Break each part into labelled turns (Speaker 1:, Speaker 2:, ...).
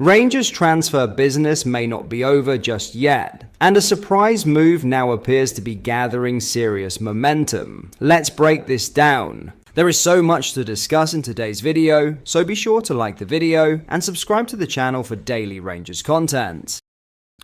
Speaker 1: Rangers' transfer business may not be over just yet, and a surprise move now appears to be gathering serious momentum. Let's break this down. There is so much to discuss in today's video, so be sure to like the video and subscribe to the channel for daily Rangers content.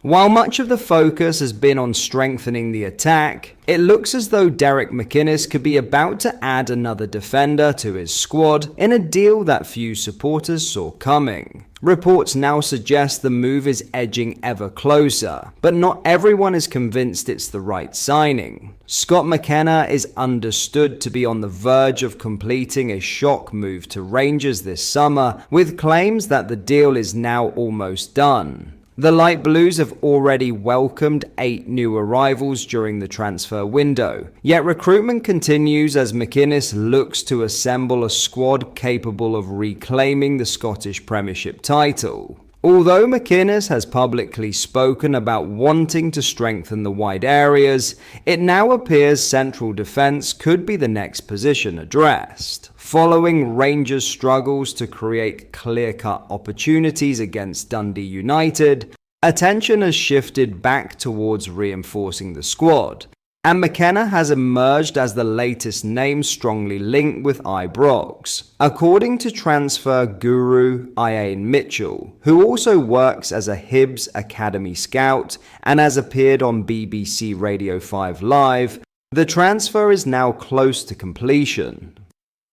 Speaker 1: While much of the focus has been on strengthening the attack, it looks as though Derek McInnes could be about to add another defender to his squad in a deal that few supporters saw coming. Reports now suggest the move is edging ever closer, but not everyone is convinced it's the right signing. Scott McKenna is understood to be on the verge of completing a shock move to Rangers this summer, with claims that the deal is now almost done. The Light Blues have already welcomed 8 new arrivals during the transfer window, yet recruitment continues as McInnes looks to assemble a squad capable of reclaiming the Scottish Premiership title. Although McInnes has publicly spoken about wanting to strengthen the wide areas, it now appears central defence could be the next position addressed. Following Rangers' struggles to create clear-cut opportunities against Dundee United, attention has shifted back towards reinforcing the squad, and McKenna has emerged as the latest name strongly linked with Ibrox. According to transfer guru Ian Mitchell, who also works as a Hibs Academy scout and has appeared on BBC Radio 5 Live, the transfer is now close to completion.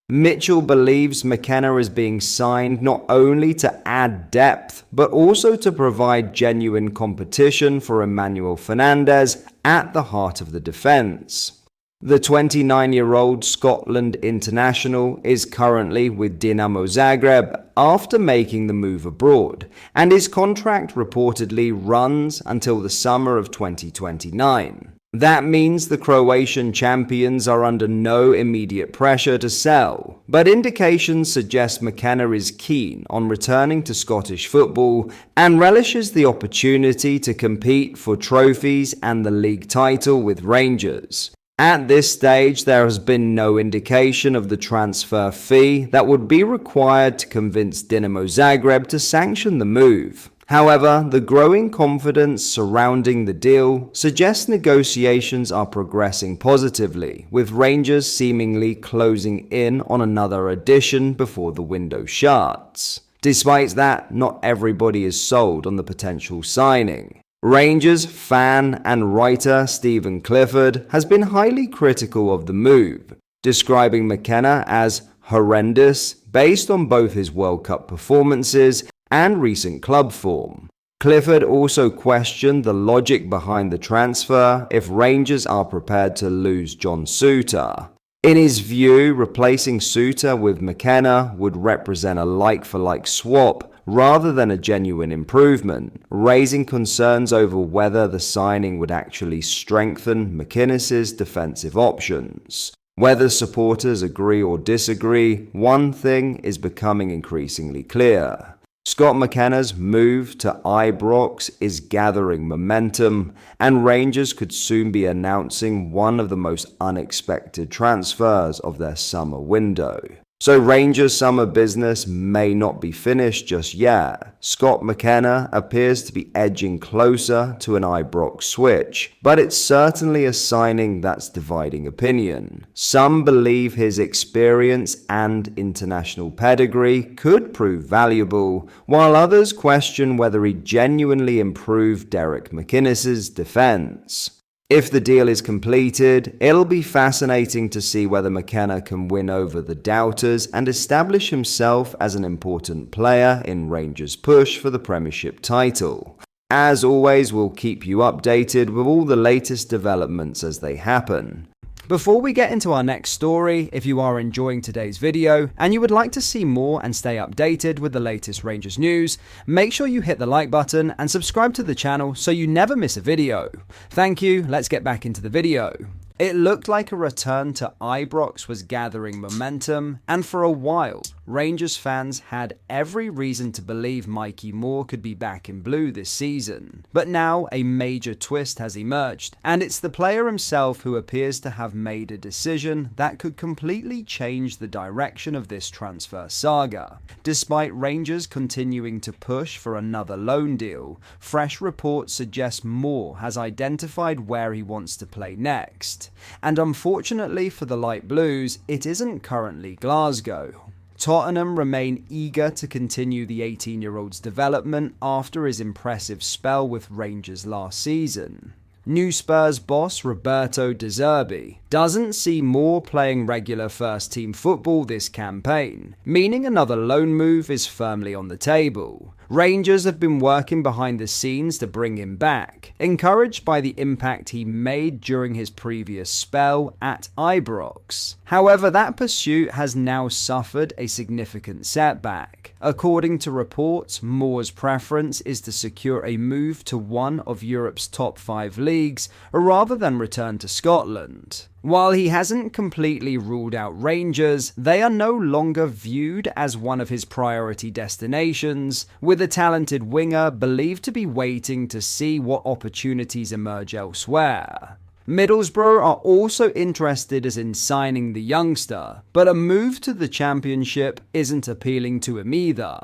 Speaker 1: Mitchell believes McKenna is being signed not only to add depth, but also to provide genuine competition for Emmanuel Fernandez at the heart of the defence. The 29-year-old Scotland international is currently with Dinamo Zagreb after making the move abroad, and his contract reportedly runs until the summer of 2029. That means the Croatian champions are under no immediate pressure to sell, but indications suggest McKenna is keen on returning to Scottish football and relishes the opportunity to compete for trophies and the league title with Rangers. At this stage, there has been no indication of the transfer fee that would be required to convince Dinamo Zagreb to sanction the move. However, the growing confidence surrounding the deal suggests negotiations are progressing positively, with Rangers seemingly closing in on another addition before the window shuts. Despite that, not everybody is sold on the potential signing. Rangers fan and writer Stephen Clifford has been highly critical of the move, describing McKenna as horrendous based on both his World Cup performances and recent club form. Clifford also questioned the logic behind the transfer if Rangers are prepared to lose John Souttar. In his view, replacing Souttar with McKenna would represent a like-for-like swap rather than a genuine improvement, raising concerns over whether the signing would actually strengthen McInnes' defensive options. Whether supporters agree or disagree, one thing is becoming increasingly clear. Scott McKenna's move to Ibrox is gathering momentum, and Rangers could soon be announcing one of the most unexpected transfers of their summer window. So Rangers' summer business may not be finished just yet. Scott McKenna appears to be edging closer to an Ibrox switch, but it's certainly a signing that's dividing opinion. Some believe his experience and international pedigree could prove valuable, while others question whether he genuinely improved Derek McInnes' defense. If the deal is completed, it'll be fascinating to see whether McKenna can win over the doubters and establish himself as an important player in Rangers' push for the Premiership title. As always, we'll keep you updated with all the latest developments as they happen. Before we get into our next story, if you are enjoying today's video and you would like to see more and stay updated with the latest Rangers news, make sure you hit the like button and subscribe to the channel so you never miss a video. Thank you, let's get back into the video. It looked like a return to Ibrox was gathering momentum, and for a while, Rangers fans had every reason to believe Mikey Moore could be back in blue this season. But now a major twist has emerged, and it's the player himself who appears to have made a decision that could completely change the direction of this transfer saga. Despite Rangers continuing to push for another loan deal, fresh reports suggest Moore has identified where he wants to play next. And unfortunately for the Light Blues, it isn't currently Glasgow. Tottenham remain eager to continue the 18-year-old's development after his impressive spell with Rangers last season. New Spurs boss Roberto De Zerbi doesn't see Moore playing regular first-team football this campaign, meaning another loan move is firmly on the table. Rangers have been working behind the scenes to bring him back, encouraged by the impact he made during his previous spell at Ibrox. However, that pursuit has now suffered a significant setback. According to reports, Moore's preference is to secure a move to one of Europe's top 5 leagues, rather than return to Scotland. While he hasn't completely ruled out Rangers, they are no longer viewed as one of his priority destinations, with a talented winger believed to be waiting to see what opportunities emerge elsewhere. Middlesbrough are also interested in signing the youngster, but a move to the Championship isn't appealing to him either.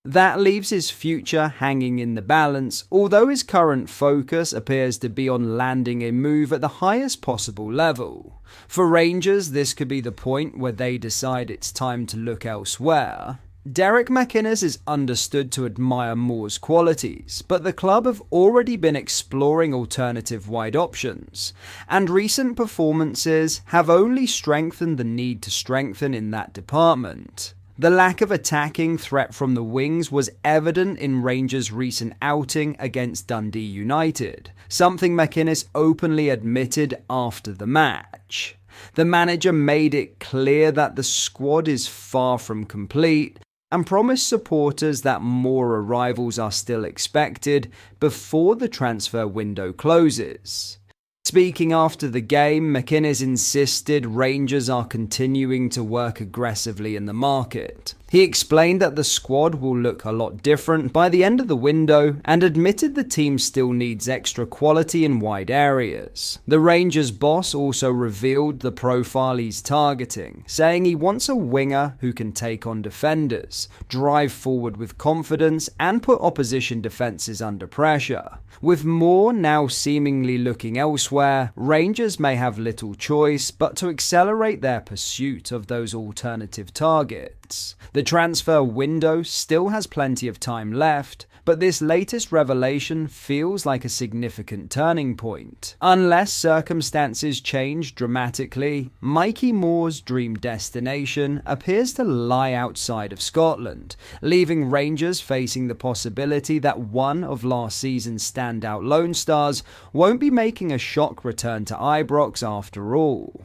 Speaker 1: That leaves his future hanging in the balance, although his current focus appears to be on landing a move at the highest possible level. For Rangers, this could be the point where they decide it's time to look elsewhere. Derek McKenna is understood to admire Moore's qualities, but the club have already been exploring alternative wide options, and recent performances have only strengthened the need to strengthen in that department. The lack of attacking threat from the wings was evident in Rangers' recent outing against Dundee United, something McInnes openly admitted after the match. The manager made it clear that the squad is far from complete and promised supporters that more arrivals are still expected before the transfer window closes. Speaking after the game, McInnes insisted Rangers are continuing to work aggressively in the market. He explained that the squad will look a lot different by the end of the window and admitted the team still needs extra quality in wide areas. The Rangers boss also revealed the profile he's targeting, saying he wants a winger who can take on defenders, drive forward with confidence and put opposition defences under pressure. With Moore now seemingly looking elsewhere, Rangers may have little choice but to accelerate their pursuit of those alternative targets. The transfer window still has plenty of time left, but this latest revelation feels like a significant turning point. Unless circumstances change dramatically, Mikey Moore's dream destination appears to lie outside of Scotland, leaving Rangers facing the possibility that one of last season's standout Lone Stars won't be making a shock return to Ibrox after all.